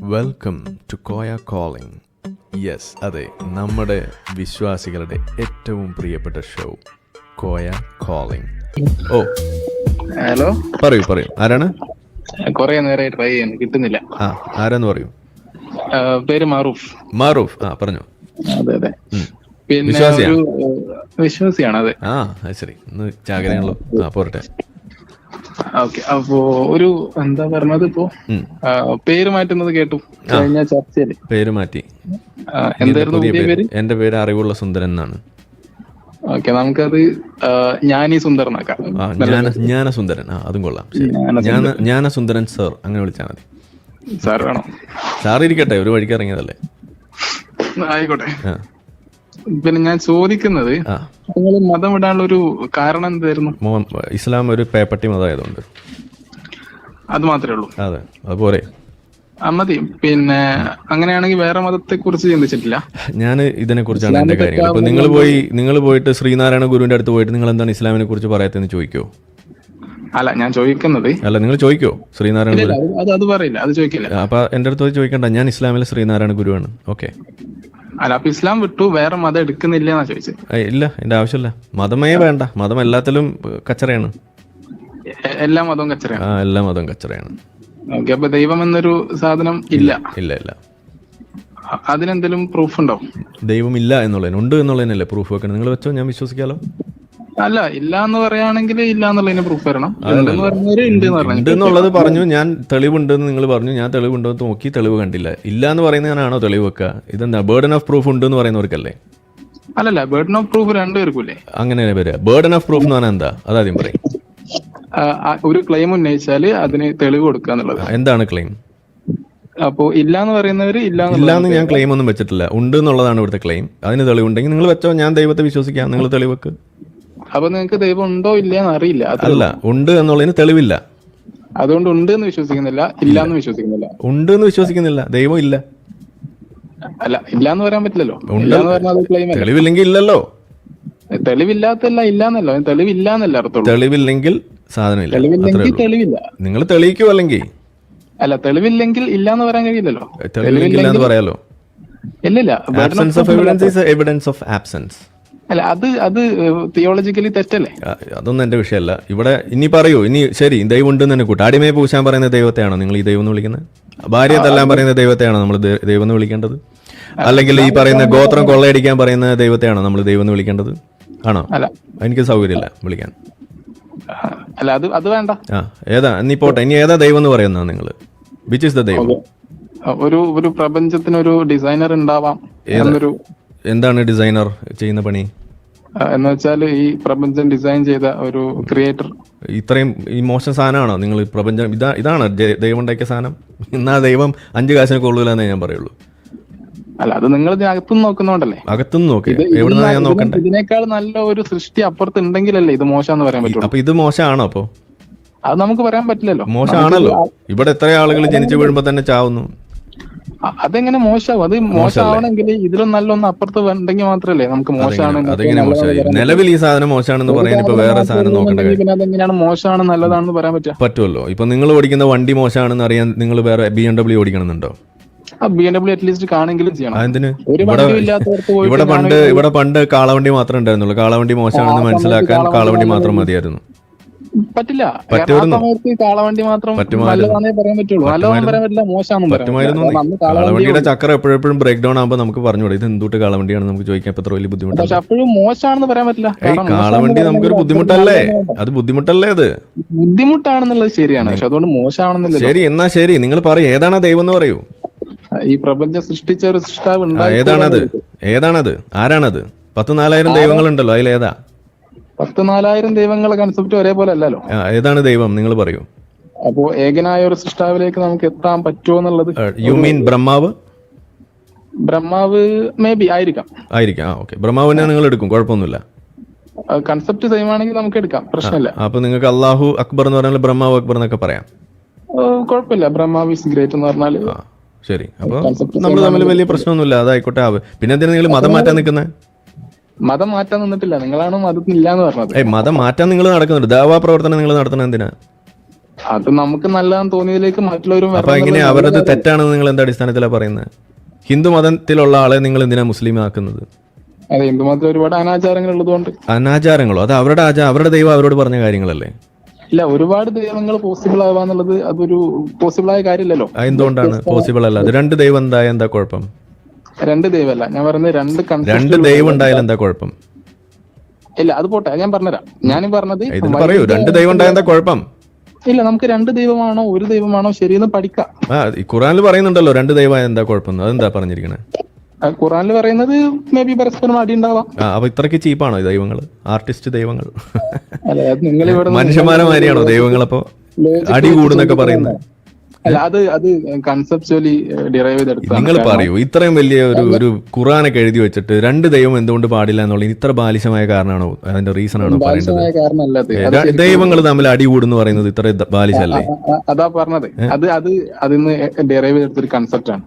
Welcome to Koya calling. Yes, അതെ, നമ്മുടെ വിശ്വാസികളുടെ ഏറ്റവും പ്രിയപ്പെട്ട ഷോ കോയ കോളിംഗ്. ഓ, ഹലോ, പറയൂ. ആരാണ്? കൊറേ നേരമായി ട്രൈ ചെയ്യുന്നു, കിട്ടുന്നില്ല. ആരാന്ന് പറയൂ. പേര് മാറൂഫ്. പറഞ്ഞു. അതെ. പിന്നെ വിശ്വാസിയാ? ഒരു വിശ്വാസിയാണ്. അതെ. അത് ശരി, ഇന്ന് ജാഗ്രതയുള്ളൂ. പോരട്ടെ. ഓക്കെ. അപ്പോ ഒരു എന്താ പറഞ്ഞത്, ഇപ്പോ പേര് മാറ്റുന്നത് കേട്ടു കഴിഞ്ഞ ചർച്ചയില്. പേര് മാറ്റി. എന്തായിരുന്നു പുതിയ പേര്? എന്റെ പേര് അറിവുള്ള സുന്ദരൻ എന്നാണ്. ഓക്കെ, നമുക്കത് ജ്ഞാനി സുന്ദരനാക്കാം. ജ്ഞാനസുന്ദരൻ, അതും കൊള്ളാം. ജ്ഞാനസുന്ദരൻ സർ, അങ്ങനെ വിളിച്ചാൽ മതി. സാർ വേണോ? സാർ ഇരിക്കട്ടെ, ഒരു വഴിക്ക് ഇറങ്ങിയതല്ലേ. ആയിക്കോട്ടെ. പിന്നെ ഞാൻ ചോദിക്കുന്നത്, നിങ്ങൾ മതം വിടാനുള്ള ഒരു കാരണം എന്തായിരുന്നു? ഇസ്ലാം ഒരു പേപ്പട്ടി മതമായതുകൊണ്ട്. അത് മാത്രമേ ഉള്ളൂ? അതെ, അതുപോലെ മതി. പിന്നെ അങ്ങനെയാണെങ്കിൽ വേറെ മതത്തെ കുറിച്ച് ചിന്തിച്ചിട്ടില്ല? ഞാൻ ഇതിനെ കുറിച്ചാണ് എന്റെ കാര്യങ്ങൾ. ഇപ്പൊ നിങ്ങൾ പോയിട്ട് ശ്രീനാരായണ ഗുരുവിന്റെ അടുത്ത് പോയിട്ട് നിങ്ങൾ എന്താണ് ഇസ്ലാമിനെ കുറിച്ച് പറയാത്തെന്ന് ചോദിക്കോ? അല്ല, ഞാൻ ചോദിക്കുന്നത്. അല്ല, നിങ്ങൾ ചോദിക്കോ ശ്രീനാരായണ ഗുരു? അത് പറയില്ല, അത് ചോദിക്കില്ല. അപ്പൊ എന്റെ അടുത്ത് ചോദിക്കണ്ട, ഞാൻ ഇസ്ലാമിലെ ശ്രീനാരായണ ഗുരുവാണ്. ഓക്കെ. അല്ല, അപ്പൊ ഇസ്ലാം വിട്ടു വേറെ മതം എടുക്കുന്നില്ല എന്നാ ചോദിച്ചത്? ഇല്ല, എന്റെ ആവശ്യമില്ല. മതമേ വേണ്ട. മതം എല്ലാത്തിലും കച്ചറയാണ്. എല്ലാ മതവും കച്ചറയാണ്? എല്ലാ മതവും കച്ചറയാണ്. ഓക്കെ. അപ്പൊ ദൈവം എന്നൊരു സാധനം ഇല്ല? ഇല്ല. അതിനെന്തെങ്കിലും പ്രൂഫ് ഉണ്ടോ? ദൈവം ഇല്ല എന്നുള്ളതിന് ഉണ്ട് എന്നുള്ളതിനല്ലേ പ്രൂഫ് വെക്കണം. നിങ്ങൾ വെച്ചോ, ഞാൻ വിശ്വസിക്കാലോ. അല്ല, ഇല്ല എന്ന് പറയുകയാണെങ്കിൽ ഇല്ല എന്നുള്ളതിന് പ്രൂഫ് വരണം. ഉണ്ട് എന്നുള്ളത് പറഞ്ഞു, ഞാൻ തെളിവുണ്ടെന്ന് നിങ്ങൾ പറഞ്ഞു, ഞാൻ തെളിവുണ്ടെന്ന് നോക്കി, തെളിവ് കണ്ടില്ല. ഇല്ല എന്ന് പറയുന്നതിനാണോ തെളിവ് വെക്കുക? ഇതെന്താ ബേർഡൻ ഓഫ് പ്രൂഫ് ഉണ്ട് എന്ന് പറയുന്നവർക്കല്ലേ? അല്ലല്ല, ബേർഡൻ ഓഫ് പ്രൂഫ് രണ്ടുപേർക്കൂല്ലേ? അങ്ങനെ വരിക. ബേർഡൻ ഓഫ് പ്രൂഫ് എന്ന് പറഞ്ഞാൽ എന്താ? അതാദ്യം പറയും. ഒരു ക്ലെയിം ഉന്നയിച്ചാല് അതിന് തെളിവ് കൊടുക്കുക എന്നുള്ളത്. എന്താണ് ക്ലെയിം? അപ്പോ ഇല്ല എന്ന് പറയുന്നവര് ഇല്ലാന്ന് ഞാൻ ക്ലെയിം ഒന്നും വെച്ചിട്ടില്ല. ഉണ്ട് എന്നുള്ളതാണ് ഇവിടുത്തെ ക്ലെയിം. അതിന് തെളിവുണ്ടെങ്കിൽ നിങ്ങൾ വെച്ചോ, ഞാൻ ദൈവത്തെ വിശ്വസിക്കാം, നിങ്ങൾ തെളിവ് വെക്ക്. അപ്പൊ നിങ്ങൾക്ക് ദൈവം ഉണ്ടോ ഇല്ലയെന്ന് അറിയില്ല? അല്ല, ഉണ്ട് എന്നുള്ളതിന് തെളിവില്ല. അതുകൊണ്ട് ഉണ്ട് എന്ന് വിശ്വസിക്കുന്നില്ല, ഇല്ല എന്ന് വിശ്വസിക്കുന്നില്ല. ഉണ്ട് എന്ന് വിശ്വസിക്കുന്നില്ല, ദൈവം ഇല്ല. അല്ല, ഇല്ല എന്ന് പറയാൻ പറ്റില്ലല്ലോ. തെളിവില്ലെങ്കിൽ ഇല്ലല്ലോ. തെളിവില്ലാത്തല്ല ഇല്ലാന്നല്ലോ, തെളിവില്ലാന്നല്ല അർത്ഥം. തെളിവില്ലെങ്കിൽ സാധനമില്ല. തെളിവില്ലെങ്കിൽ തെളിവില്ല. നിങ്ങൾ തെളിയിക്കോ? അല്ലെങ്കിൽ അല്ല, തെളിവില്ലെങ്കിൽ ഇല്ലാന്ന് പറയാൻ കഴിയില്ലല്ലോ. തെളിവില്ലെങ്കിൽ പറയാലോ. ഇല്ലില്ല. Absence of evidence is evidence of absence. അല്ല, അത് തിയോളജിക്കലി തെറ്റല്ലേ? അതൊന്നും എന്റെ വിഷയമല്ല. ഇവിടെ ഇനി പറയൂ. ഇനി ശരി, ദൈവം ഉണ്ടെന്ന് തന്നെ കൂട്ട. അടിമയെ പൂശാൻ പറയുന്ന ദൈവത്തെയാണോ നിങ്ങൾ ഈ ദൈവം എന്ന് വിളിക്കുന്നത്? ഭാര്യയെ തല്ലാൻ പറയുന്ന ദൈവത്തെയാണോ നമ്മൾ ദൈവം എന്ന് വിളിക്കേണ്ടത്? അല്ലെങ്കിൽ ഈ പറയുന്ന ഗോത്രം കൊള്ളയടിക്കാൻ പറയുന്ന ദൈവത്തെയാണോ നമ്മൾ ദൈവം എന്ന് വിളിക്കേണ്ടത്? ആണോ? എനിക്ക് സൗകര്യമില്ല വിളിക്കാൻ. അല്ല, അത് വേണ്ട. ഏതാ നീ പോട്ടെ. ഇനി ഏതാ ദൈവം എന്ന് പറയുന്നത് നിങ്ങൾ? വിച്ച് ഇസ് ദ ദൈവം? ഒരു പ്രപഞ്ചത്തിനൊരു ഡിസൈനർ ഉണ്ടാവാം. എന്താണ് ഡിസൈനർ ചെയ്യുന്ന പണി എന്ന് വെച്ചാൽ ഈ പ്രപഞ്ചം ഡിസൈൻ ചെയ്ത ഒരു ക്രിയേറ്റർ. ഇത്രയും ഈ മോശം സാധനമാണോ നിങ്ങൾ പ്രപഞ്ചം? ഇതാണ് ദൈവം ഉണ്ടാക്കിയ സാധനം? എന്നാ ദൈവം 5 കാശിനെ കൊള്ളൂലെന്നേ ഞാൻ പറയുള്ളൂ. അല്ല, അത് നിങ്ങൾ അകത്തുനിന്ന് നോക്കുന്നോണ്ടല്ലേ. അകത്തുനിന്ന് നോക്കി എവിടുന്നാ ഞാൻ നോക്കണ്ടേ? ഇതിനേക്കാൾ നല്ല ഒരു സൃഷ്ടി അപ്പുറത്ത് ഉണ്ടെങ്കിലല്ലേ ഇത് മോശം പറയാൻ പറ്റുള്ളൂ. അപ്പൊ ഇത് മോശമാണോ? അപ്പൊ അത് നമുക്ക് പറയാൻ പറ്റില്ലല്ലോ. മോശമാണല്ലോ. ഇവിടെ എത്ര ആളുകൾ ജനിച്ചു വീഴുമ്പോ തന്നെ ചാവുന്നു. അതെങ്ങനെ മോശമാവും? അത് മോശമാവണമെങ്കിൽ ഇതിലും നല്ലൊന്ന് അപ്പുറത്ത് ഉണ്ടെങ്കിൽ മാത്രമല്ലേ നമുക്ക് മോശമാണെങ്കിൽ. അതെങ്ങനെ മോശമായി? നിലവിൽ ഈ സാധനം മോശമാണെന്ന് പറയാൻ ഇപ്പൊ വേറെ സാധനം നോക്കണ്ട. പിന്നെ അതെങ്ങനെയാണ് മോശമാണ് നല്ലതാണെന്ന് പറയാൻ പറ്റുമല്ലോ. ഇപ്പൊ നിങ്ങൾ ഓടിക്കുന്ന വണ്ടി മോശമാണെന്ന് അറിയാൻ നിങ്ങൾ വേറെ BMW ഓടിക്കണമെന്നുണ്ടോ? BMW അറ്റ്ലീസ്റ്റ് കാണെങ്കിലും ചെയ്യണം. എന്തിന്? ഇവിടെ പണ്ട് കാളവണ്ടി മാത്രമേ ഉണ്ടായിരുന്നുള്ളൂ. കാളവണ്ടി മോശമാണെന്ന് മനസ്സിലാക്കാൻ കാളവണ്ടി മാത്രം മതിയായിരുന്നു. പറ്റില്ല. കാളവണ്ടി മാത്രം നല്ലതാണേ പറയാൻ പറ്റുള്ളൂ. നല്ലതാണെന്ന് പറയാൻ പറ്റില്ല, മോശമാണെന്ന് പറ്റുമായിരുന്നു. കാളവണ്ടിയുടെ ചക്രം എപ്പോഴും ബ്രേക്ക് ഡൗൺ ആകുമ്പോൾ നമുക്ക് പറഞ്ഞുകൂടെ ഇത് എന്തുട്ട് കാളവണ്ടിയാണ് നമുക്ക് ചോദിക്കാൻ എത്ര വലിയ ബുദ്ധിമുട്ടാണ്. പക്ഷെ അപ്പോഴും മോശമാണെന്ന് പറയാൻ പറ്റില്ല. കാളവണ്ടി നമുക്കൊരു ബുദ്ധിമുട്ടല്ലേ? അത് ബുദ്ധിമുട്ടല്ലേ? അത് ബുദ്ധിമുട്ടാണെന്നുള്ളത് ശരിയാണ്, പക്ഷെ അതുകൊണ്ട് മോശമാണെന്നില്ല. ശരി, എന്നാ ശരി, നിങ്ങൾ പറയൂ. ഏതാണ് ദൈവം എന്ന് പറയൂ. ഈ പ്രപഞ്ചം സൃഷ്ടിച്ച ഒരു സൃഷ്ടാവ്. ഏതാണത്? ആരാണത്? 14,000 ദൈവങ്ങളുണ്ടല്ലോ, അതിലേതാ? 14,000 ദൈവങ്ങളെ കൺസെപ്റ്റ് ഒരേപോലെ അല്ലല്ലോ. ഏതാണ് ദൈവം നിങ്ങൾ പറയൂ. അപ്പോ ഏകനായ ഒരു സൃഷ്ടാവിലേക്ക് നമുക്ക് എത്താൻ പറ്റുമോ എന്നുള്ളത്. യു മീൻ ബ്രഹ്മാവ്? ബ്രഹ്മാവ് മേ ബി ആയിരിക്കാം. ഓക്കെ, ബ്രഹ്മാവിനെ നിങ്ങൾ എടുക്കും, കുഴപ്പമൊന്നുമില്ല. കൺസെപ്റ്റ് സെയിം ആണെങ്കിൽ നമുക്ക് എടുക്കാം, പ്രശ്നമില്ല. അപ്പൊ നിങ്ങൾക്ക് അല്ലാഹു അക്ബർ എന്ന് പറഞ്ഞാൽ ബ്രഹ്മാവ് അക്ബർ എന്നൊക്കെ പറയാം. കുഴപ്പമില്ല. ബ്രഹ്മാവ് ഈസ് ഗ്രേറ്റ് എന്ന് പറഞ്ഞാല് ശരി. അപ്പൊ നമ്മൾ തമ്മിൽ വലിയ പ്രശ്നമൊന്നുമില്ല, അതായിക്കോട്ടെ. പിന്നെ എന്തിനാ നിങ്ങൾ മതം മാറ്റാൻ നിൽക്കുന്നത്? മതം മാറ്റാൻ നിന്നിട്ടില്ല, നിങ്ങളാണ് മതത്തിനില്ല എന്ന് പറഞ്ഞത്. മതം മാറ്റാൻ നിങ്ങൾ നടക്കുന്നുണ്ട്. ദാവാ പ്രവർത്തനം നിങ്ങൾ നടത്തണം എന്തിനാ? അത് നമുക്ക് നല്ലതാന്ന് തോന്നിയതിലേക്ക് മറ്റുള്ളവരും അപ്പൊ എങ്ങനെ അവരത് തെറ്റാണെന്ന് നിങ്ങൾ എന്താ അടിസ്ഥാനത്തിലാണ് പറയുന്നത്? ഹിന്ദു മതത്തിലുള്ള ആളെ നിങ്ങൾ എന്തിനാ മുസ്ലിം ആക്കുന്നത്? അതെ, ഹിന്ദു മതത്തിൽ ഒരുപാട് അനാചാരങ്ങൾ ഉള്ളതുകൊണ്ട്. അനാചാരങ്ങളോ? അത് അവരുടെ അവരുടെ ദൈവം അവരോട് പറഞ്ഞ കാര്യങ്ങളല്ലേ? ഇല്ല, ഒരുപാട് ദൈവങ്ങൾ പോസിബിൾ ആവാന്നുള്ളത് അതൊരു പോസിബിൾ ആയ കാര്യമില്ലല്ലോ. എന്തുകൊണ്ടാണ് പോസിബിൾ അല്ല? അത് രണ്ട് ദൈവം എന്താ കുഴപ്പം? രണ്ട് ദൈവമല്ല ഞാൻ പറയുന്നത്, രണ്ട് ദൈവം ഉണ്ടായാലും എന്താ കുഴപ്പം? ഇല്ല, അത് പോട്ടെ, ഞാൻ പറഞ്ഞുതരാം. ഞാനും പറഞ്ഞത് ഇതിന് പറയൂ, രണ്ട് ദൈവം ഉണ്ടായ എന്താ കുഴപ്പം? ഇല്ല, നമുക്ക് രണ്ട് ദൈവമാണോ ഒരു ദൈവമാണോ ശരിയെന്ന് പഠിക്കാം. ഈ ഖുറാനിൽ പറയുന്നുണ്ടല്ലോ രണ്ട് ദൈവം എന്താ കുഴപ്പം, അതെന്താ പറഞ്ഞിരിക്കണേ? ഖുറാനിൽ പറയുന്നത് മേ ബി പരസ്പരം അടി ഉണ്ടാവാം. അപ്പൊ ഇത്രയ്ക്ക് ചീപ്പാണോ ഈ ദൈവങ്ങൾ? ആർട്ടിസ്റ്റ് ദൈവങ്ങൾ നിങ്ങൾ ഇവിടെ മനുഷ്യന്മാരെ മാതിരിയാണോ ദൈവങ്ങൾ? അപ്പൊ അടി കൂടുന്നൊക്കെ പറയുന്നത്? അല്ല, അത് കൺസെപ്ച്വലി ഡിറൈവ് ചെയ്തെടുത്താണ്. നിങ്ങൾ പറയൂ, ഇത്രയും വലിയ ഒരു ഖുറാനൊക്കെ എഴുതി വെച്ചിട്ട് രണ്ട് ദൈവം എന്തുകൊണ്ട് പാടില്ല എന്നുള്ളത് ഇത്ര ബാലിശമായ കാരണമാണോ? അതിന്റെ റീസൺ ആണോ പറയേണ്ടത്? ദൈവങ്ങൾ തമ്മിൽ അടി കൂടുന്നു പറയുന്നത് ഇത്ര ബാലിശല്ലേ? അതാ പറഞ്ഞത്, അതിന്ന് ഡിറൈവ് ചെയ്തെടുത്തൊരു കൺസെപ്റ്റ് ആണ്.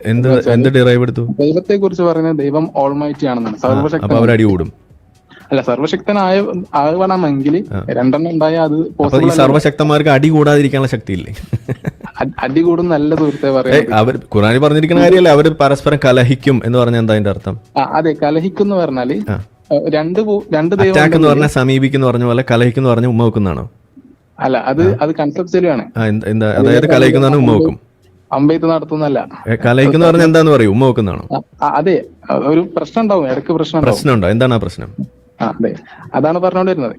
എന്ത് ഡിറൈവ് എടുത്തു? ദൈവത്തെ കുറിച്ച് പറയുന്നത് ദൈവം ഓൾമൈറ്റി ആണെന്നാണ്, സർവശക്തൻ. അപ്പൊ അവരടി കൂടും? അല്ല, സർവശക്തനാവണമെങ്കിൽ രണ്ടെണ്ണം ഉണ്ടായാൽ അത് ഈ സർവശക്തന്മാർക്ക് അടി കൂടാതിരിക്കാനുള്ള ശക്തിയില്ലേ? അടി കൂടും നല്ല സുഹൃത്തെ പറയാം. അവർ ഖുറാനിൽ പറഞ്ഞിരിക്കുന്ന കാര്യമല്ലേ, അവർ പരസ്പരം കലഹിക്കും എന്ന് പറഞ്ഞാൽ എന്താ അതിന്റെ അർത്ഥം? അതെ, കലഹിക്കും എന്ന് പറഞ്ഞാല് രണ്ട് ദൈവം എന്ന് പറഞ്ഞാൽ സമീപിക്കുന്ന പറഞ്ഞ പോലെ കലഹിക്കുന്ന പറഞ്ഞ ഉമ്മ വെക്കുന്നതാണോ? അല്ല, അത് കൺസെപ്ച്വലി ആണ്. എന്താ, അതായത് കലഹിക്കുന്ന പറഞ്ഞ ഉമ്മ വെക്കും, അമ്പെയ്ത്ത് നടത്തുന്നല്ല. കലഹിക്കുന്ന പറഞ്ഞ എന്താന്ന് പറയും, ഉമ്മ വെക്കുന്നതാണോ? അതെ, ഒരു പ്രശ്നം ഉണ്ടാവും, ഇടയ്ക്ക് പ്രശ്നം ഉണ്ടോ? എന്താണ് ആ പ്രശ്നം? അതെ, അതാണ് പറഞ്ഞുകൊണ്ടിരുന്നത്.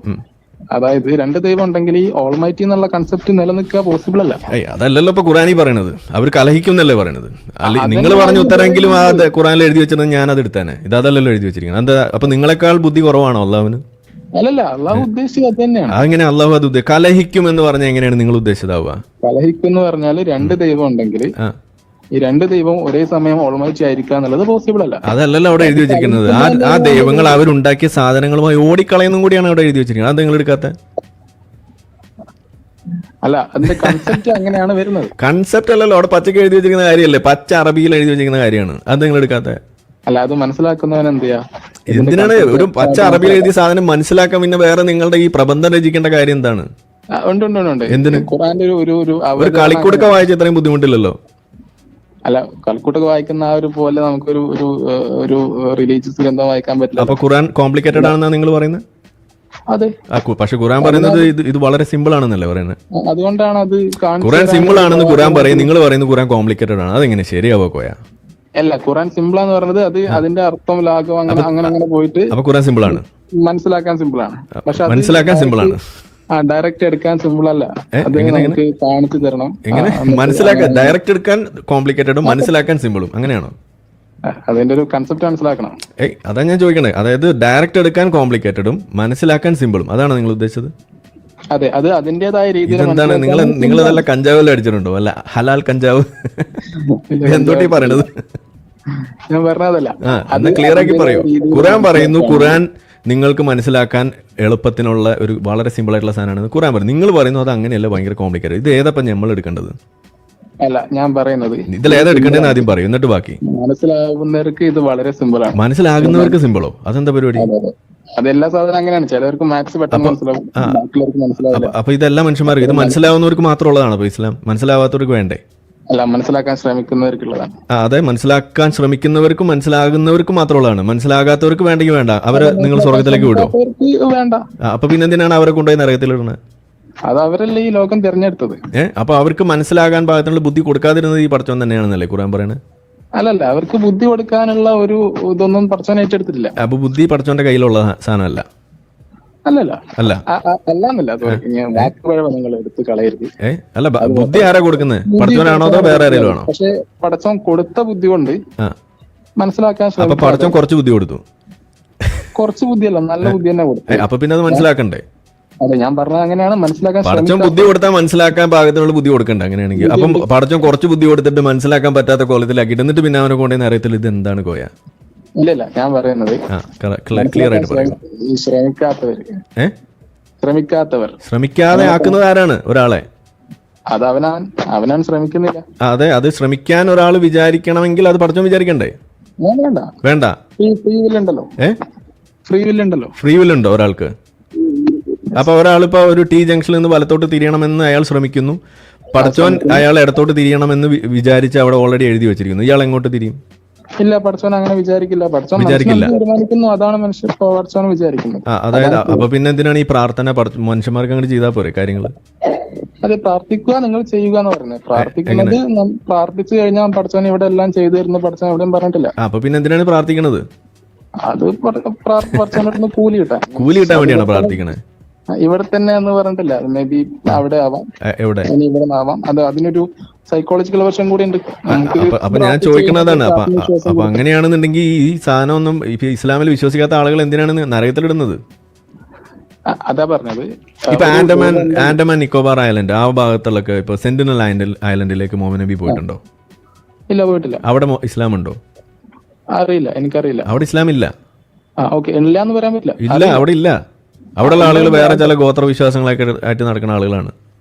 അതായത് രണ്ട് ദൈവം ഉണ്ടെങ്കിൽ ഈ ഓൾമൈറ്റി എന്നുള്ള കൺസെപ്റ്റ് നിലനിൽക്കുക പോസിബിൾ അല്ല. അതല്ലല്ലോ ഇപ്പൊ ഖുറാനി പറയണത്, അവർ കലഹിക്കുന്നല്ലേ പറയണത്. നിങ്ങൾ പറഞ്ഞ ഉത്തരെങ്കിലും ആ ഖുറാനിൽ എഴുതി വെച്ചത് ഞാൻ അത് എടുത്തേനെ, ഇതല്ലല്ലോ എഴുതി വെച്ചിരിക്കുന്നത്. എന്താ അപ്പൊ നിങ്ങളെക്കാൾ ബുദ്ധി കുറവാണോ അള്ളാഹുവിന്? അല്ലല്ല, അള്ളാഹു ഉദ്ദേശിച്ചത് അത് തന്നെയാണ്. അങ്ങനെ അള്ളാഹു അത് കലഹിക്കും എന്ന് പറഞ്ഞാൽ എങ്ങനെയാണ് നിങ്ങൾ ഉദ്ദേശിച്ചതാവുക? കലഹിക്കും എന്ന് പറഞ്ഞാൽ രണ്ട് ദൈവം ഉണ്ടെങ്കിൽ ഈ രണ്ട് ദൈവം ഒരേ സമയം ഓൾമൈറ്റി ആയിരിക്കുക എന്നുള്ളത് പോസിബിൾ അല്ല. അതല്ലല്ലോ അവിടെ എഴുതി വെച്ചിരിക്കുന്നത്. ആ ദൈവങ്ങൾ അവരുണ്ടാക്കിയ സാധനങ്ങളുമായി ഓടിക്കളയുന്നും കൂടിയാണ് അവിടെ എഴുതി വെച്ചിരിക്കുന്നത്. അത് നിങ്ങൾ എടുക്കാത്ത? അല്ല, അതിന്റെ കൺസെപ്റ്റ് അങ്ങനെയാണ് വരുന്നത്. കൺസെപ്റ്റ് അല്ലല്ലോ, അവിടെ പച്ചക്ക് എഴുതി വെച്ചിരിക്കുന്ന കാര്യമല്ലേ, പച്ച അറബിയിൽ എഴുതി വെച്ചിരിക്കുന്ന കാര്യമാണ്. അത് നിങ്ങൾ എടുക്കാത്ത? അല്ല, അത് മനസ്സിലാക്കുന്നവൻ എന്ത് ചെയ്യാ? എന്തിനാണ് ഒരു പച്ച അറബിയിൽ എഴുതിയ സാധനം മനസ്സിലാക്കാൻ പിന്നെ വേറെ നിങ്ങളുടെ ഈ പ്രബന്ധം രചിക്കേണ്ട കാര്യം എന്താണ്? എന്തിന്? ഖുറാന്റെ ഒരു കളിക്കുടുക്ക വായിച്ച ഇത്രയും ബുദ്ധിമുട്ടില്ലല്ലോ. അല്ല, കളിക്കൂട്ടൊക്കെ വായിക്കുന്ന ആ ഒരു പോലെ നമുക്കൊരു ഒരു റിലീജിയസ് ഗ്രന്ഥം വായിക്കാൻ പറ്റില്ല. അപ്പൊ ഖുറാൻ കോംപ്ലിക്കേറ്റഡ് ആണെന്നാണ് നിങ്ങൾ പറയുന്നത്? അതെ, പക്ഷെ ഖുറാൻ പറയുന്നത് ഇത് വളരെ സിമ്പിൾ ആണെന്നല്ലേ പറയുന്നത്. അതുകൊണ്ടാണ് അത് ഖുറാൻ സിമ്പിൾ ആണെന്ന് ഖുറാൻ പറയും, നിങ്ങൾ പറയുന്നത് ഖുറാൻ കോംപ്ലിക്കേറ്റഡ് ആണ്. അതെങ്ങനെ ശരിയാവോ കോയ? അല്ല, ഖുറാൻ സിമ്പിൾ ആന്ന് പറഞ്ഞത് അത് അതിന്റെ അർത്ഥം ലാഘവം അങ്ങനെ പോയിട്ട്. അപ്പൊ ഖുറാൻ സിമ്പിൾ ആണ്, മനസ്സിലാക്കാൻ സിമ്പിൾ ആണ്. പക്ഷെ മനസ്സിലാക്കാൻ സിമ്പിൾ ആണ്, ഡയറക്റ്റ് എടുക്കാൻ സിമ്പിൾ അല്ല. അത് നമുക്ക് കാണിച്ചു തരണം. എങ്ങനെ മനസ്സിലാക്കാൻ? ഡയറക്റ്റ് എടുക്കാൻ കോംപ്ലിക്കേറ്റഡും മനസ്സിലാക്കാൻ സിമ്പിളും, അങ്ങനെയാണോ? അതിന്റെ ഒരു കൺസെപ്റ്റ് മനസ്സിലാക്കണം. അതാ ഞാൻ ചോദിക്കണേ. അതായത് ഡയറക്റ്റ് എടുക്കാൻ കോംപ്ലിക്കേറ്റഡും മനസ്സിലാക്കാൻ സിമ്പിളും, അതാണ് നിങ്ങൾ ഉദ്ദേശിച്ചത്? അതെ, അത് അതിന്റേതായ രീതിയിൽ. എന്താണ് നിങ്ങൾ നല്ല കഞ്ചാവെല്ലാം അടിച്ചിട്ടുണ്ടോ? അല്ല, ഹലാൽ കഞ്ചാവ് എന്തോട്ടീ പറയണത്? ഞാൻ പറഞ്ഞതല്ല. അത് ക്ലിയർ ആക്കി പറയൂ. ഖുറാൻ പറയുന്നു ഖുറാൻ നിങ്ങൾക്ക് മനസ്സിലാക്കാൻ എളുപ്പത്തിനുള്ള ഒരു വളരെ സിമ്പിൾ ആയിട്ടുള്ള സാധനമാണ് ഖുറാൻ പറയുന്നത്. നിങ്ങൾ പറയുന്നു അത് അങ്ങനെയല്ല, ഭയങ്കര കോംപ്ലിക്കേറ്റഡ്. ഇത് ഏതപ്പം നമ്മൾ എടുക്കേണ്ടത്? അല്ല, ഞാൻ പറയുന്നത് ഇതിൽ ഏതാ എടുക്കേണ്ടതെന്ന് ആദ്യം പറയും, എന്നിട്ട് ബാക്കി. മനസ്സിലാവുന്നവർക്ക് ഇത് വളരെ സിമ്പിൾ ആണ്. മനസ്സിലാകുന്നവർക്ക് സിമ്പിളോ? അതെന്താ പരിപാടി? അതെല്ലാ സാധനം അങ്ങനെയാണ്. ചിലവർക്ക് മാത്സ് പെട്ടെന്ന് മനസ്സിലാവും. അപ്പൊ ഇതെല്ലാം മനുഷ്യന്മാർക്ക്, ഇത് മനസ്സിലാവുന്നവർക്ക് മാത്രമുള്ളതാണ് അപ്പൊ ഇസ്ലാം? മനസ്സിലാവാത്തവർക്ക് വേണ്ടേ? അല്ല, മനസ്സിലാക്കാൻ ശ്രമിക്കുന്നവർക്കുള്ളതാണ്. അതെ, മനസ്സിലാക്കാൻ ശ്രമിക്കുന്നവർക്കും മനസ്സിലാകുന്നവർക്കും മാത്രമുള്ളതാണ്. മനസ്സിലാകാത്തവർക്ക് വേണ്ടെങ്കിൽ വേണ്ട, അവരെ നിങ്ങൾ സ്വർഗത്തിലേക്ക് വിടുമോ? വേണ്ട. അപ്പൊ പിന്നെ എന്തിനാണ് അവരെ കൊണ്ടുപോയി നരകത്തിലിടുന്നത്? അത് അവരല്ലേ ഈ ലോകം തിരഞ്ഞെടുത്തത്. അപ്പൊ അവർക്ക് മനസ്സിലാകാൻ പാകത്തിനുള്ള ബുദ്ധി കൊടുക്കാതിരുന്നത് ഈ പടച്ചോൻ തന്നെയാണെന്നല്ലേ ഖുറാൻ പറയണത്? അല്ലല്ല, അവർക്ക് ബുദ്ധി കൊടുക്കാനുള്ള ഒരു ഇതൊന്നും പടച്ചോൻ ഏറ്റെടുത്തിട്ടില്ല. അപ്പൊ ബുദ്ധി പടച്ചോന്റെ കയ്യിലുള്ള സാധനമല്ല. അല്ല, നിങ്ങൾ എടുത്ത് കളയരുത്. അല്ല, ബുദ്ധി ആരാ കൊടുക്കുന്നത്? പടച്ചോനാണോ അതോ വേറെ ആരെങ്കിലും ആണോ? പക്ഷെ പടച്ചോൻ കൊടുത്ത ബുദ്ധി കൊണ്ട് മനസ്സിലാക്കാൻ അപ്പൊ പടച്ചോൻ കുറച്ച് ബുദ്ധി കൊടുത്തു? കുറച്ച് ബുദ്ധിയല്ല, നല്ല ബുദ്ധി തന്നെ കൊടുത്തു. അപ്പൊ പിന്നെ അത് മനസ്സിലാക്കണ്ടേ? അതെ, ഞാൻ പറഞ്ഞത് അങ്ങനെയാണ്. മനസ്സിലാക്കാൻ പടച്ചോൻ ബുദ്ധി കൊടുത്താൽ മനസ്സിലാക്കാൻ പാകത്തിനുള്ള ബുദ്ധി കൊടുക്കണ്ട അങ്ങനെയാണെങ്കിൽ. അപ്പം പടച്ചോൻ കുറച്ച് ബുദ്ധി കൊടുത്തിട്ട് മനസ്സിലാക്കാൻ പറ്റാത്ത കോലത്തിലാക്കിയിട്ട് എന്നിട്ട് പിന്നെ അവനെ കൊണ്ടുപോയി അറിയത്തില്ല ഇത് എന്താണ് കോയ? ഇല്ല, ഞാൻ പറയുന്നത് ക്ലിയർ ആയിട്ട് പറയും. ശ്രമിക്കാതെ ആക്കുന്നത് ആരാണ് ഒരാളെ? അത് അവനാണ് ശ്രമിക്കുന്നില്ല. അതെ, അത് ശ്രമിക്കാൻ ഒരാൾ വിചാരിക്കണമെങ്കിൽ അത് പടച്ചോൻ വിചാരിക്കണ്ടേ? വേണ്ട. ഫ്രീ വിൽ ഉണ്ടോ ഒരാൾക്ക്? അപ്പൊ ഒരാളിപ്പോ ഒരു ടി ജംഗ്ഷനിൽ നിന്ന് വലത്തോട്ട് തിരിയണമെന്ന് അയാൾ ശ്രമിക്കുന്നു, പടച്ചോൻ അയാൾ ഇടത്തോട്ട് തിരിയണമെന്ന് വിചാരിച്ച് അവിടെ ഓൾറെഡി എഴുതി വെച്ചിരിക്കുന്നു. ഇയാൾ എങ്ങോട്ട് തിരിയും? ഇല്ല, പടച്ചോൻ അങ്ങനെ വിചാരിക്കില്ല. പടച്ചോൻ തീരുമാനിക്കുന്നു, അതാണ് മനുഷ്യർ പടച്ചോൻ വിചാരിക്കുന്നത്. അതായത് അപ്പൊ പിന്നെ എന്തിനാണ് ഈ പ്രാർത്ഥന? മനുഷ്യന്മാർക്ക് അങ്ങനെ ചെയ്താൽ പോരെ കാര്യങ്ങള്? അതെ, പ്രാർത്ഥിക്കുക, നിങ്ങൾ ചെയ്യുക എന്ന് പറയുന്നത്. പ്രാർത്ഥിക്കുന്നത് പ്രാർത്ഥിച്ചു കഴിഞ്ഞാൽ പടച്ചോൻ ഇവിടെ എല്ലാം ചെയ്തു തരുന്ന പടച്ചോൻ എവിടെയും പറഞ്ഞിട്ടില്ല. അപ്പൊ പിന്നെ എന്തിനാണ് പ്രാർത്ഥിക്കണത്? അത് പടച്ചോനെ കൂലി കിട്ടാൻ വേണ്ടിയാണ് പ്രാർത്ഥിക്കണത്. ഇവിടെ തന്നെ എന്ന് പറഞ്ഞിട്ടില്ല, മേ ബി അവിടെ ആവാം, എവിടെ ഇവിടെ ആവാം. അത് അതിനൊരു സൈക്കോളജിക്കൽ വശം കൂടി ഉണ്ട്. അപ്പൊ ഞാൻ ചോദിക്കുന്നതാണ്, അപ്പൊ അങ്ങനെയാണെന്നുണ്ടെങ്കിൽ ഈ സാധനം ഒന്നും ഇസ്ലാമിൽ വിശ്വസിക്കാത്ത ആളുകൾ എന്തിനാണ് നരകത്തിലിടുന്നത്? അതാ പറഞ്ഞത്. ഇപ്പൊ ആൻഡമാൻ നിക്കോബാർ ഐലൻഡ് ആ ഭാഗത്തുള്ളൊക്കെ ഇപ്പൊ സെന്റിനൽ ഐലൻഡിലേക്ക് മുഹമ്മദ് നബി പോയിട്ടുണ്ടോ? ഇല്ല, പോയിട്ടില്ല. അവിടെ ഇസ്ലാം ഉണ്ടോ? അറിയില്ല, എനിക്കറിയില്ല. അവിടെ ഇസ്ലാം ഇല്ല. ഇല്ല എന്ന് പറയാൻ പറ്റില്ല. ഇല്ല, അവിടെ ഇല്ല. അവിടെയുള്ള ആളുകൾ വേറെ ചില ഗോത്ര വിശ്വാസങ്ങളൊക്കെ ആയിട്ട് നടക്കുന്ന ആളുകളാണ്.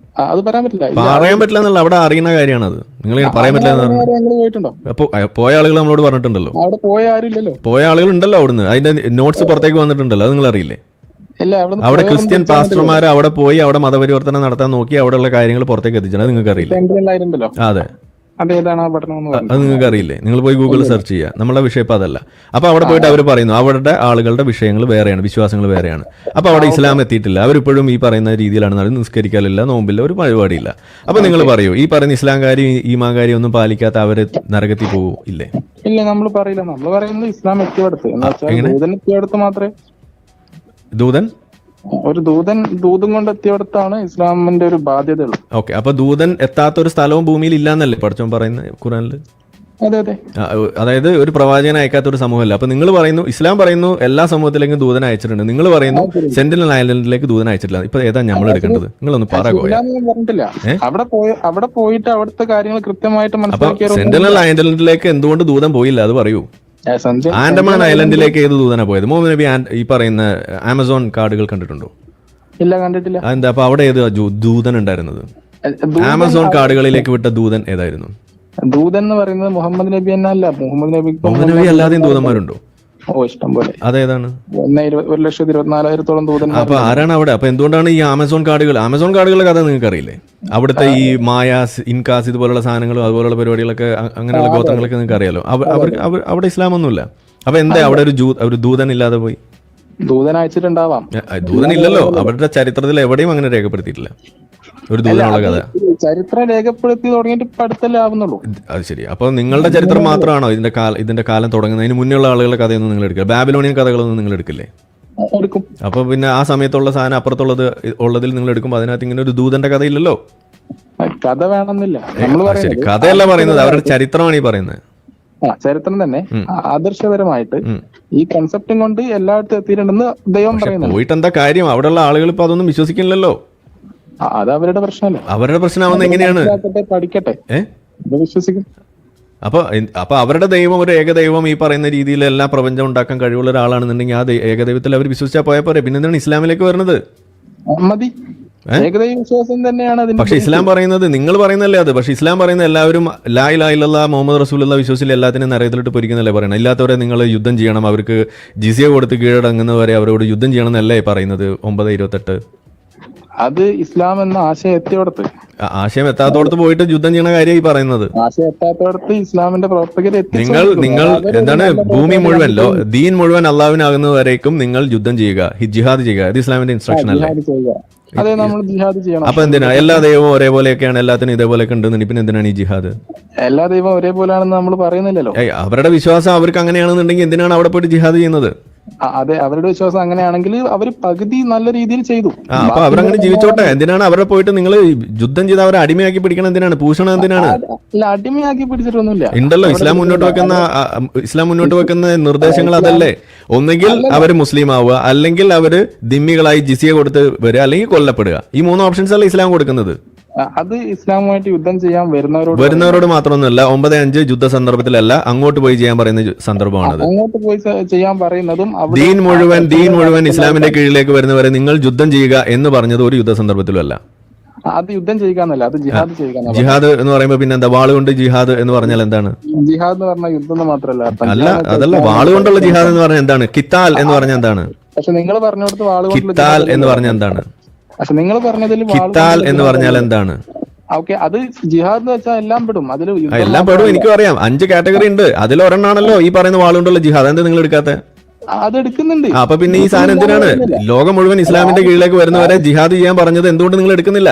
അത് പറയാൻ പറ്റില്ല. പറയാൻ പറ്റില്ല എന്നുള്ള അവിടെ അറിയുന്ന കാര്യമാണ്. അത് നിങ്ങൾ പറയാൻ പറ്റില്ല. പോയിട്ടുണ്ടോ? പോയ ആളുകൾ നമ്മളോട് പറഞ്ഞിട്ടുണ്ടല്ലോ. അവിടെ പോയ ആരുമില്ലല്ലോ. പോയ ആളുകൾ ഉണ്ടല്ലോ. അവിടുന്ന് അതിന്റെ നോട്ട്സ് പുറത്തേക്ക് വന്നിട്ടുണ്ടല്ലോ. അത് നിങ്ങൾ അറിയില്ലേ? അവിടെ ക്രിസ്ത്യൻ പാസ്റ്റർമാർ അവിടെ പോയി അവിടെ മതപരിവർത്തനം നടത്താൻ നോക്കി അവിടെയുള്ള കാര്യങ്ങൾ പുറത്തേക്ക് എത്തിച്ചത് നിങ്ങൾക്ക് അറിയില്ല? അതെ, അത് നിങ്ങൾക്ക് അറിയില്ലേ? നിങ്ങൾ പോയി ഗൂഗിളിൽ സെർച്ച് ചെയ്യുക. നമ്മുടെ വിഷയം ഇപ്പം അതല്ല. അപ്പൊ അവിടെ പോയിട്ട് അവർ പറയുന്നു അവരുടെ ആളുകളുടെ വിഷയങ്ങൾ വേറെയാണ്, വിശ്വാസങ്ങൾ വേറെയാണ്. അപ്പൊ അവിടെ ഇസ്ലാം എത്തിയിട്ടില്ല. അവരിപ്പോഴും ഈ പറയുന്ന രീതിയിലാണ് നിസ്കരിക്കാറില്ല, നോമ്പില്ല, ഒരു പരിപാടിയില്ല. അപ്പൊ നിങ്ങൾ പറയൂ, ഈ പറയുന്ന ഇസ്ലാംകാരി ഈമാൻകാരി ഒന്നും പാലിക്കാത്ത അവര് നരകത്തിൽ പോകും ഇല്ലേ? ഇല്ല, നമ്മൾ പറയില്ല. നമ്മൾ പറയുന്നത് ഇസ്ലാം എത്തിയടുത്ത് മാത്രമേ ദൂതൻ ഒരു ദൂതം കൊണ്ട് എത്തിയടത്താണ് ഇസ്ലാമിന്റെ ഒരു ബാധ്യത. ഓക്കെ, അപ്പൊ ദൂതൻ എത്താത്ത ഒരു സ്ഥലവും ഭൂമിയിൽ ഇല്ലാന്നല്ലേ പടച്ചോൻ പറയുന്നത് ഖുറാനില്? അതെ അതെ. അതായത് ഒരു പ്രവാചകനെ അയക്കാത്ത ഒരു സമൂഹമല്ല. അപ്പൊ നിങ്ങൾ പറയുന്നു, ഇസ്ലാം പറയുന്നു എല്ലാ സമൂഹത്തിലേക്കും ദൂതൻ അയച്ചിട്ടുണ്ട്. നിങ്ങൾ പറയുന്നു സെന്റിനൽ ഐലൻഡിലേക്ക് ദൂതൻ അയച്ചിട്ടില്ല. ഇപ്പൊ ഏതാ നമ്മൾ എടുക്കേണ്ടത്? നിങ്ങളൊന്ന് പറഞ്ഞിട്ടില്ല. അവിടെ പോയിട്ട് അവിടുത്തെ കാര്യങ്ങൾ കൃത്യമായിട്ട് മനസ്സിലാക്കി. സെന്റിനൽ ഐലൻഡിലേക്ക് എന്തുകൊണ്ട് ദൂതൻ പോയില്ല അത് പറയൂ. ആൻഡമാൻ ഐലൻഡിലേക്ക് ഏത് ദൂതനാ പോയത്? മുഹമ്മദ് നബി ഈ പറയുന്ന ആമസോൺ കാടുകൾ കണ്ടിട്ടുണ്ടോ? ഇല്ല, കണ്ടിട്ടില്ല. എന്താ അപ്പൊ അവിടെ ഏത് ദൂതൻ ഉണ്ടായിരുന്നത്? ആമസോൺ കാടുകളിലേക്ക് വിട്ട ദൂതൻ ഏതായിരുന്നു? ദൂതൻ എന്ന് പറയുന്നത് മുഹമ്മദ് നബി എന്നല്ല. മുഹമ്മദ് നബി അല്ലാതെയും ദൂതന്മാരുണ്ടോ? ഇഷ്ടം പോലെ. അതേതാണ്? 1,24,000 ദൂതന്മാർ. അപ്പൊ ആരാണ് അവിടെ? അപ്പൊ എന്തുകൊണ്ടാണ് ഈ ആമസോൺ കാടുകളുടെ കഥ നിങ്ങൾക്ക് അറിയില്ലേ? അവിടുത്തെ ഈ മായാസ്, ഇൻകാസ് ഇതുപോലുള്ള സാധനങ്ങളും അതുപോലുള്ള പരിപാടികളൊക്കെ, അങ്ങനെയുള്ള ഗോത്രങ്ങളൊക്കെ നിങ്ങൾക്ക് അറിയാലോ. അവിടെ ഇസ്ലാം ഒന്നുമില്ല. അപ്പൊ എന്താ അവിടെ ഒരു ദൂതൻ ഇല്ലാതെ പോയി? ദൂതൻ അയച്ചിട്ടുണ്ടാവാം. ദൂതൻ ഇല്ലല്ലോ. അവരുടെ ചരിത്രത്തിൽ എവിടെയും അങ്ങനെ രേഖപ്പെടുത്തിയിട്ടില്ല ഒരു ദൂതനുള്ള കഥ. ചരിത്രം രേഖപ്പെടുത്തി തുടങ്ങിയിട്ട് അടുത്തല്ലേ ആവുന്നുള്ളൂ. അത് ശരി. അപ്പൊ നിങ്ങളുടെ ചരിത്രം മാത്രമാണോ ഇതിന്റെ കാലം തുടങ്ങുന്നതിന് മുന്നേയുള്ള ആളുകളുടെ കഥയൊന്നും നിങ്ങൾ എടുക്കില്ല? ബാബിലോണിയൻ കഥകളൊന്നും നിങ്ങൾ എടുക്കില്ലേ? എടുക്കും. അപ്പൊ പിന്നെ ആ സമയത്തുള്ള സാധനം അപ്പുറത്തുള്ളതിൽ നിങ്ങൾ എടുക്കുമ്പോൾ അതിനകത്ത് ഇങ്ങനെ ഒരു ദൂതന്റെ കഥയില്ലല്ലോ. കഥ വേണമെന്നില്ല. ശരി, കഥയല്ല പറയുന്നത്, അവരുടെ ചരിത്രമാണ് ഈ പറയുന്നത്. ചരിത്രം തന്നെ ആദർശപരമായിട്ട് ഈ കൺസെപ്റ്റും കൊണ്ട് എല്ലായിടത്തും എത്തിയിട്ടുണ്ടെന്ന് ദൈവം പറയുന്നു. പോയിട്ട് എന്താ കാര്യം? അവിടെയുള്ള ആളുകൾ ഇപ്പൊ അതൊന്നും വിശ്വസിക്കില്ലല്ലോ. അത് അവരുടെ പ്രശ്നമല്ലേ? അവരുടെ പ്രശ്നമാവുന്നത് എങ്ങനെയാണ്? പഠിക്കട്ടെ, വിശ്വസിക്കും. അപ്പൊ അവരുടെ ദൈവം ഒരു ഏകദൈവം ഈ പറയുന്ന രീതിയിൽ എല്ലാ പ്രപഞ്ചം ഉണ്ടാക്കാൻ കഴിവുള്ള ഒരാളാണെന്നുണ്ടെങ്കിൽ ആ ഏകദൈവത്തിൽ അവർ വിശ്വസിച്ചാൽ പോയാൽ പോരെ. പിന്നെ എന്താണ് ഇസ്ലാമിലേക്ക് വരുന്നത്? മതി, ഏകദൈവ വിശ്വാസം തന്നെയാണ്. പക്ഷെ ഇസ്ലാം പറയുന്നത്, നിങ്ങൾ പറയുന്നല്ലേ അത്. പക്ഷെ ഇസ്ലാം പറയുന്ന എല്ലാവരും ലാ ഇലാഹ ഇല്ലല്ലാഹ് മുഹമ്മദ് റസൂലുള്ളാഹി വിശ്വസിച്ചില്ല എല്ലാത്തിനും നരകത്തിലിട്ട് പൊരിക്കുന്നല്ലേ പറയണം. ഇല്ലാത്തവരെ നിങ്ങൾ യുദ്ധം ചെയ്യണം, അവർക്ക് ജിസിയ കൊടുത്ത് കീഴടങ്ങുന്നവരെ അവരോട് യുദ്ധം ചെയ്യണം എന്നല്ലേ പറയുന്നത് 9:28. അത് ഇസ്ലാം എന്ന ആശയം എത്തിയോടത്ത്, ആശയം എത്താത്തോടത്ത് പോയിട്ട് യുദ്ധം ചെയ്യണ കാര്യം ഈ പറയുന്നത്. ആശയം എത്താത്തോടത്ത് ഇസ്ലാമിന്റെ പ്രവർത്തകർ നിങ്ങൾ എന്താണ് ഭൂമി മുഴുവൻ ദീൻ മുഴുവൻ അള്ളാഹുവിനാകുന്നവരേക്കും നിങ്ങൾ യുദ്ധം ചെയ്യുക, ജിഹാദ് ചെയ്യുക. ഇത് ഇസ്ലാമിന്റെ ഇൻസ്ട്രക്ഷൻ അല്ലേ? അതെ, നമ്മൾ ജിഹാദ് ചെയ്യണം. അപ്പൊ എന്തിനാ എല്ലാ ദൈവവും ഒരേപോലെയൊക്കെയാണ്, എല്ലാത്തിനും ഇതേപോലെയൊക്കെ ഉണ്ടെന്ന്? പിന്നെ എന്തിനാണ് ഈ ജിഹാദ്? എല്ലാ ദൈവവും ഒരേപോലെയാണെന്ന് നമ്മൾ പറയുന്നില്ലല്ലോ. അവരുടെ വിശ്വാസം അവർക്ക് അങ്ങനെയാണെന്നുണ്ടെങ്കിൽ എന്തിനാണ് അവിടെ പോയിട്ട് ജിഹാദ് ചെയ്യുന്നത്? അതെ, അവരുടെ വിശ്വാസം അങ്ങനെയാണെങ്കിൽ അവർ പകുതി നല്ല രീതിയിൽ ചെയ്തു. അപ്പൊ അവരങ്ങനെ ജീവിച്ചോട്ടെ. എന്തിനാണ് അവരെ പോയിട്ട് നിങ്ങൾ യുദ്ധം ചെയ്ത് അവരെ അടിമയാക്കി പിടിക്കണം? എന്തിനാണ്? പൂഷണം എന്തിനാണ്? അടിമയാക്കി പിടിച്ചിട്ടൊന്നുമില്ല. ഉണ്ടല്ലോ ഇസ്ലാം മുന്നോട്ട് വെക്കുന്ന നിർദ്ദേശങ്ങൾ അതല്ലേ. ഒന്നുകിൽ അവര് മുസ്ലിം ആവുക, അല്ലെങ്കിൽ അവര് ദിമ്മികളായി ജിസിയ കൊടുത്ത് വരിക, അല്ലെങ്കിൽ കൊല്ലപ്പെടുക. ഈ 3 ഓപ്ഷൻസ് അല്ലേ ഇസ്ലാം കൊടുക്കുന്നത്. അത് ഇസ്ലാമുമായിട്ട് യുദ്ധം ചെയ്യാൻ വരുന്നവരോട് മാത്രമൊന്നുമല്ല. 9:5 യുദ്ധ സന്ദർഭത്തിലല്ല, അങ്ങോട്ട് പോയി ചെയ്യാൻ പറയുന്ന സന്ദർഭമാണത്. അങ്ങോട്ട് പോയി ചെയ്യാൻ പറയുന്നതും ദീൻ മുഴുവൻ ഇസ്ലാമിന്റെ കീഴിലേക്ക് വരുന്നവരെ നിങ്ങൾ യുദ്ധം ചെയ്യുക എന്ന് പറഞ്ഞത് ഒരു യുദ്ധ സന്ദർഭത്തിലും അല്ല. അത് യുദ്ധം ചെയ്യുക, അത് ജിഹാദ് ചെയ്യുക. ജിഹാദ് എന്ന് പറയുമ്പോൾ പിന്നെ എന്താ? വാളുകൊണ്ട് ജിഹാദ് എന്ന് പറഞ്ഞാൽ എന്താണ്? ജിഹാദ് എന്ന് പറഞ്ഞാൽ യുദ്ധം മാത്രമല്ല. അല്ല, അതല്ല. വാളുകൊണ്ടുള്ള ജിഹാദ് എന്ന് പറഞ്ഞാൽ എന്താണ്? കിത്താൽ എന്ന് പറഞ്ഞാൽ എന്താണ്? പക്ഷെ നിങ്ങൾ പറഞ്ഞിടത്ത് വാളുകൊണ്ട് കിത്താൽ എന്ന് പറഞ്ഞാൽ എന്താണ്? പക്ഷെ നിങ്ങൾ പറഞ്ഞതിൽ കിത്താൽ എന്ന് പറഞ്ഞാൽ എന്താണ്? ഓക്കെ, അത് ജിഹാദ് എന്ന് വെച്ചാൽ എല്ലാം പെടും അതിൽ. എല്ലാം പെടും, എനിക്കും അറിയാം. 5 കാറ്റഗറി ഉണ്ട്. അതിലൊരെണ്ണാണല്ലോ ഈ പറയുന്ന വാളുകൊണ്ടുള്ള ജിഹാദ്. എന്താ നിങ്ങൾ എടുക്കാത്ത? അത് എടുക്കുന്നുണ്ട്. അപ്പൊ പിന്നെ ഈ സാധനം എന്തിനാണ്? ലോകം മുഴുവൻ ഇസ്ലാമിന്റെ കീഴിലേക്ക് വരുന്നവരെ ജിഹാദ് ചെയ്യാൻ പറഞ്ഞത് എന്തുകൊണ്ട് നിങ്ങൾ എടുക്കുന്നില്ല?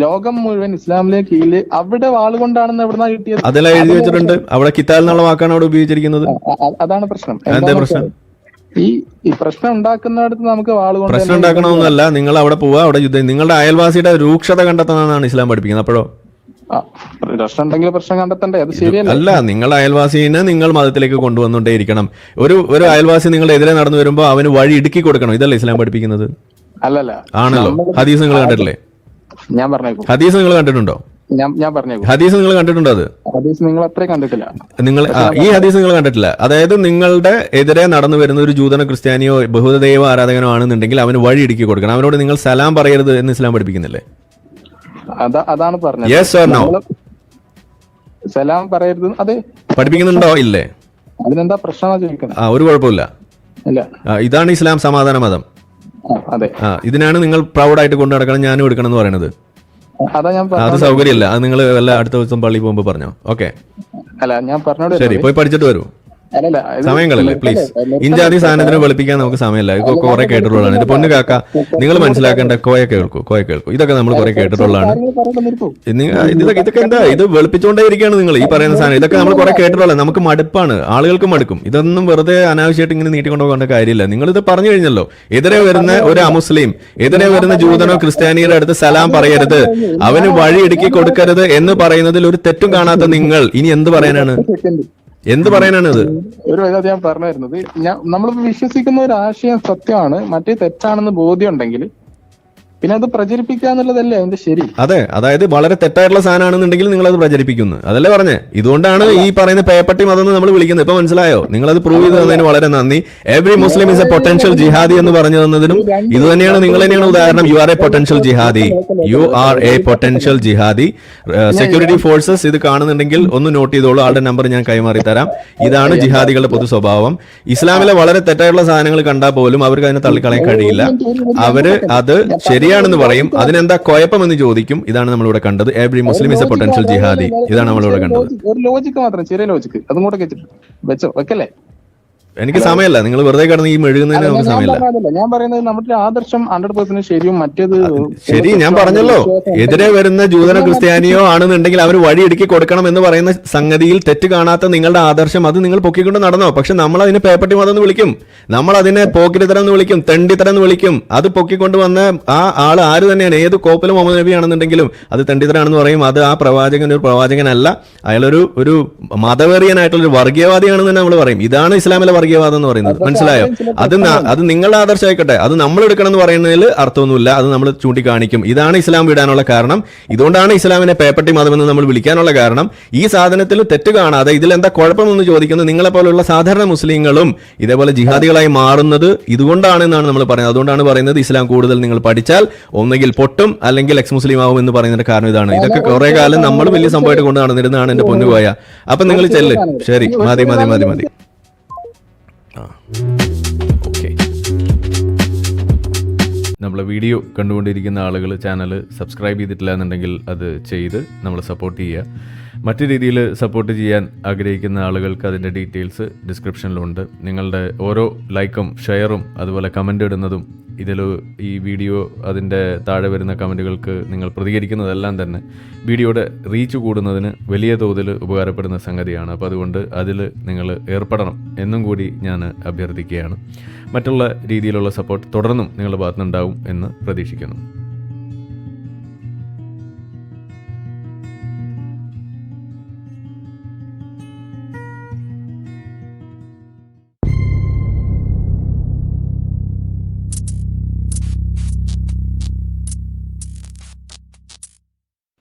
ലോകം മുഴുവൻ ഇസ്ലാമിലേക്ക് കീഴില് അവിടെ വാളുകൊണ്ടാണെന്ന് എവിടുന്നാ കിട്ടിയത്? അതെല്ലാം എഴുതി വെച്ചിട്ടുണ്ട്. അവിടെ കിതാൽ എന്നുള്ള വാക്കാണ് അവിടെ ഉപയോഗിച്ചിരിക്കുന്നത്. അതാണ് പ്രശ്നം. എന്താ പ്രശ്നം? ഈ പ്രശ്നം ഉണ്ടാക്കുന്നിടത്ത് നമുക്ക് വാളുകൊണ്ട് പ്രശ്നം ഉണ്ടാക്കണമെന്നല്ല, നിങ്ങൾ അവിടെ പോവുക, അവിടെ യുദ്ധം. നിങ്ങളുടെ അയൽവാസിയുടെ രൂക്ഷത കണ്ടെത്തുന്നതാണ് ഇസ്ലാം പഠിപ്പിക്കുന്നത്. അപ്പോഴോ പ്രശ്നം ഉണ്ടെങ്കിൽ പ്രശ്നം കണ്ടെത്തണ്ടേ? അത് ശരിയല്ല. അല്ല, നിങ്ങൾ അയൽവാസിനെ നിങ്ങൾ മതത്തിലേക്ക് കൊണ്ടുവന്നുകൊണ്ടേയിരിക്കണം. ഒരു അയൽവാസി നിങ്ങളുടെ എതിരെ നടന്നു വരുമ്പോൾ അവന് വഴി ഇടുക്കി കൊടുക്കണം. ഇതല്ല ഇസ്ലാം പഠിപ്പിക്കുന്നത്. അല്ലല്ല, ആണല്ലോ. ഹദീസ് നിങ്ങൾ കണ്ടിട്ടില്ലേ? ഞാൻ പറഞ്ഞേക്കും. ഹദീസ് നിങ്ങൾ കണ്ടിട്ടുണ്ടോ? ഞാൻ പറഞ്ഞേക്കും. ഹദീസ് നിങ്ങൾ കണ്ടിട്ടുണ്ടോ? അത് ഹദീസ് നിങ്ങൾ അത്രയും കണ്ടിട്ടില്ല. ഈ ഹദീസ് നിങ്ങൾ കണ്ടിട്ടില്ല. അതായത് നിങ്ങളുടെ എതിരെ നടന്നു വരുന്ന ഒരു ജൂതനോ ക്രിസ്ത്യാനിയോ ബഹുദൈവ ആരാധകനോ ആണെന്നുണ്ടെങ്കിൽ അവന് വഴി ഇടുക്കി കൊടുക്കണം. അവനോട് നിങ്ങൾ സലാം പറയരുത് എന്ന് ഇസ്ലാം പഠിപ്പിക്കുന്നില്ലേ? അതാണ് പറഞ്ഞത്. Yes or no? സലാം പറയരുത്. അതെ, പഠിപ്പിക്കുന്നുണ്ടോ? ഇല്ലേ? അതിനെന്താ പ്രശ്നമാ ചോദിക്കുന്നത്? ഒരു കുഴപ്പമില്ല. ഇല്ല. ഇതാണ് ഇസ്ലാം സമാധാന മതം. അതെ, ഇതിനാണ് നിങ്ങൾ പ്രൗഡായിട്ട് കൊണ്ടു നടക്കണം, ഞാനും എടുക്കണം എന്ന് പറയുന്നത്. അതാ ഞാൻ അത് സൗകര്യമില്ല. അത് നിങ്ങൾ വല്ല അടുത്ത ദിവസം പള്ളി പോകുമ്പോൾ പറഞ്ഞോ. ഓക്കെ, അല്ല ഞാൻ പറഞ്ഞോട്. ശരി, പോയി പഠിച്ചിട്ട് വരൂ. അല്ലല്ല, സമയങ്ങളല്ലേ പ്ലീസ്. ഇഞ്ചാതി സാധനത്തിന് വെളുപ്പിക്കാൻ നമുക്ക് സമയമല്ല. ഇതൊക്കെ കുറെ കേട്ടിട്ടുള്ളതാണ്. ഇത് പൊന്നു കാക്ക, നിങ്ങൾ മനസ്സിലാക്കേണ്ട കോയ കേൾക്കൂ. ഇതൊക്കെ നമ്മൾ കുറെ കേട്ടിട്ടുള്ളതാണ്. ഇതൊക്കെ എന്താ ഇത് വെളുപ്പിച്ചുകൊണ്ടേ ഇരിക്കുകയാണ് നിങ്ങൾ ഈ പറയുന്ന സാധനം. ഇതൊക്കെ നമ്മൾ കുറെ കേട്ടിട്ടുള്ള, നമുക്ക് മടുപ്പാണ്, ആളുകൾക്ക് മടുക്കും. ഇതൊന്നും വെറുതെ അനാവശ്യമായിട്ട് ഇങ്ങനെ നീട്ടിക്കൊണ്ടു പോകേണ്ട കാര്യമില്ല. നിങ്ങൾ ഇത് പറഞ്ഞു കഴിഞ്ഞല്ലോ. എതിരെ വരുന്ന ഒരു അമുസ്ലിം, എതിരെ വരുന്ന ജൂതനോ ക്രിസ്ത്യാനിയുടെ അടുത്ത് സലാം പറയരുത്, അവന് വഴി ഇടുക്കി കൊടുക്കരുത് എന്ന് പറയുന്നതിൽ ഒരു തെറ്റും കാണാത്ത നിങ്ങൾ ഇനി എന്ത് പറയാനാണ്? എന്ത് പറയാനാണ് ഇത്? ഒരു ഞാൻ പറഞ്ഞിരുന്നത്, നമ്മൾ വിശ്വസിക്കുന്ന ഒരു ആശയം സത്യമാണ്, മറ്റേ തെറ്റാണെന്ന് ബോധ്യം ഉണ്ടെങ്കിൽ പിന്നെ അത് പ്രചരിപ്പിക്കുക എന്നുള്ളതല്ലേ അതിന്റെ ശരി. അതെ, അതായത് വളരെ തെറ്റായിട്ടുള്ള സാധനമാണെന്നുണ്ടെങ്കിൽ നിങ്ങൾ അത് പ്രചരിപ്പിക്കുന്നു. അതല്ലേ പറഞ്ഞേ? ഇതുകൊണ്ടാണ് ഈ പറയുന്ന പേപ്പട്ടി മതം എന്ന് നമ്മൾ വിളിക്കുന്നത്. ഇപ്പൊ മനസ്സിലായോ? നിങ്ങൾ അത് പ്രൂവ് ചെയ്ത് തന്നതിന് വളരെ നന്ദി. Every Muslim is a potential jihadi എന്ന് പറഞ്ഞു തന്നതിനും ഇത് തന്നെയാണ്, നിങ്ങൾ തന്നെയാണ് ഉദാഹരണം. You are a potential jihadi. You are a potential jihadi. Security forces ഇത് കാണുന്നുണ്ടെങ്കിൽ ഒന്ന് നോട്ട് ചെയ്തോളൂ. ആളുടെ നമ്പർ ഞാൻ കൈമാറി തരാം. ഇതാണ് ജിഹാദികളുടെ പൊതു സ്വഭാവം. ഇസ്ലാമിലെ വളരെ തെറ്റായിട്ടുള്ള സാധനങ്ങൾ കണ്ടാൽ പോലും അവർക്ക് അതിനെ തള്ളിക്കളയാൻ കഴിയില്ല. അവര് അത് ശരിയാണെന്ന് പറയും. അതിനെന്താ കുഴപ്പമെന്ന് ചോദിക്കും. ഇതാണ് നമ്മളിവിടെ കണ്ടത്. Every Muslim is a potential jihadi. ഇതാണ് നമ്മളിവിടെ കണ്ടത്. ഒരു ലോജിക്ക് മാത്രം, ചെറിയ ലോജിക്ക് അതും കൂടെ വെച്ചോ, വെക്കല്ലേ? എനിക്ക് സമയമല്ല. നിങ്ങൾ വെറുതെ കിടന്ന് ഈ മെഴുകുന്നതിന് നമുക്ക് സമയമില്ല. ഞാൻ പറയുന്നത് നമ്മുടെ ആദർശം 100% ശരിയും മറ്റേത് ശരി. ഞാൻ പറഞ്ഞല്ലോ, എതിരെ വരുന്ന ജൂതനോ ക്രിസ്ത്യാനിയോ ആണെന്നുണ്ടെങ്കിൽ അവർ വഴി ഇടുക്കി കൊടുക്കണം എന്ന് പറയുന്ന സംഗതിയിൽ തെറ്റ് കാണാത്ത നിങ്ങളുടെ ആദർശം അത് നിങ്ങൾ പൊക്കിക്കൊണ്ട് നടന്നോ. പക്ഷെ നമ്മൾ അതിനെ പേപ്പട്ടി മതം എന്ന് വിളിക്കും, നമ്മൾ അതിനെ പോക്കിരിത്തരം എന്ന് വിളിക്കും, തെണ്ടിത്തരം എന്ന് വിളിക്കും. അത് പൊക്കിക്കൊണ്ട് വന്ന ആ ആൾ ആര് തന്നെയാണ്, ഏത് കോപ്പിലും മുഹമ്മദ് നബി ആണെന്നുണ്ടെങ്കിലും അത് തെണ്ടിത്തരാണെന്ന് പറയും. അത് ആ പ്രവാചകൻ ഒരു പ്രവാചകനല്ല, അയാളൊരു മതവേറിയനായിട്ടുള്ള ഒരു വർഗീയവാദിയാണെന്ന് തന്നെ നമ്മൾ പറയും. ഇതാണ് ഇസ്ലാമിലെ വർഗീയവാദം എന്ന് പറയുന്നത്. മനസ്സിലായോ? അത് നിങ്ങളുടെ ആദർശമായിക്കോട്ടെ, അത് നമ്മൾ എടുക്കണം എന്ന് പറയുന്നതിൽ അർത്ഥമൊന്നുമില്ല. അത് നമ്മൾ ചൂണ്ടിക്കാണിക്കും. ഇതാണ് ഇസ്ലാം വിടാനുള്ള കാരണം. ഇതുകൊണ്ടാണ് ഇസ്ലാമിനെ പേപ്പട്ടി മതം എന്ന് നമ്മൾ വിളിക്കാനുള്ള കാരണം. ഈ സാധനത്തിൽ തെറ്റ് കാണാതെ ഇതിലെന്താ കുഴപ്പമെന്ന് ചോദിക്കുന്നത് നിങ്ങളെ പോലുള്ള സാധാരണ മുസ്ലിങ്ങളും ഇതേപോലെ ജിഹാദികളായി മാറുന്നത് ഇതുകൊണ്ടാണെന്നാണ് നമ്മൾ പറയുന്നത്. അതുകൊണ്ടാണ് പറയുന്നത് ഇസ്ലാം കൂടുതൽ നിങ്ങൾ പഠിച്ചാൽ ഒന്നുകിൽ പൊട്ടും അല്ലെങ്കിൽ എക്സ് മുസ്ലിം ആവും എന്ന് പറയുന്നതിന്റെ കാരണം ഇതാണ്. ഇതൊക്കെ കുറെ കാലം നമ്മൾ വലിയ സംഭവമായിട്ട് കൊണ്ട് നടന്നിരുന്നതാണ് എന്റെ പൊന്നുപോയ. അപ്പൊ നിങ്ങൾ ചെല്ല്. ശരി, മതി. ഓക്കെ, നമ്മളെ വീഡിയോ കണ്ടുകൊണ്ടിരിക്കുന്ന ആളുകൾ ചാനൽ സബ്സ്ക്രൈബ് ചെയ്തിട്ടില്ല എന്നുണ്ടെങ്കിൽ അത് ചെയ്ത് നമ്മളെ സപ്പോർട്ട് ചെയ്യുക. മറ്റു രീതിയിൽ സപ്പോർട്ട് ചെയ്യാൻ ആഗ്രഹിക്കുന്ന ആളുകൾക്ക് അതിൻ്റെ ഡീറ്റെയിൽസ് ഡിസ്ക്രിപ്ഷനിലുണ്ട്. നിങ്ങളുടെ ഓരോ ലൈക്കും ഷെയറും അതുപോലെ കമൻ്റ് ഇടുന്നതും ഈ വീഡിയോ അതിൻ്റെ താഴെ വരുന്ന കമൻറ്റുകൾക്ക് നിങ്ങൾ പ്രതികരിക്കുന്നതെല്ലാം തന്നെ വീഡിയോയുടെ റീച്ച് കൂടുന്നതിന് വലിയ തോതിൽ ഉപകാരപ്പെടുന്ന സംഗതിയാണ്. അപ്പോൾ അതുകൊണ്ട് അതിൽ നിങ്ങൾ ഏർപ്പെടണം എന്നും കൂടി ഞാൻ അഭ്യർത്ഥിക്കുകയാണ്. മറ്റുള്ള രീതിയിലുള്ള സപ്പോർട്ട് തുടർന്നും നിങ്ങളുടെ ഭാഗത്തുനിന്നുണ്ടാവും എന്ന് പ്രതീക്ഷിക്കുന്നു.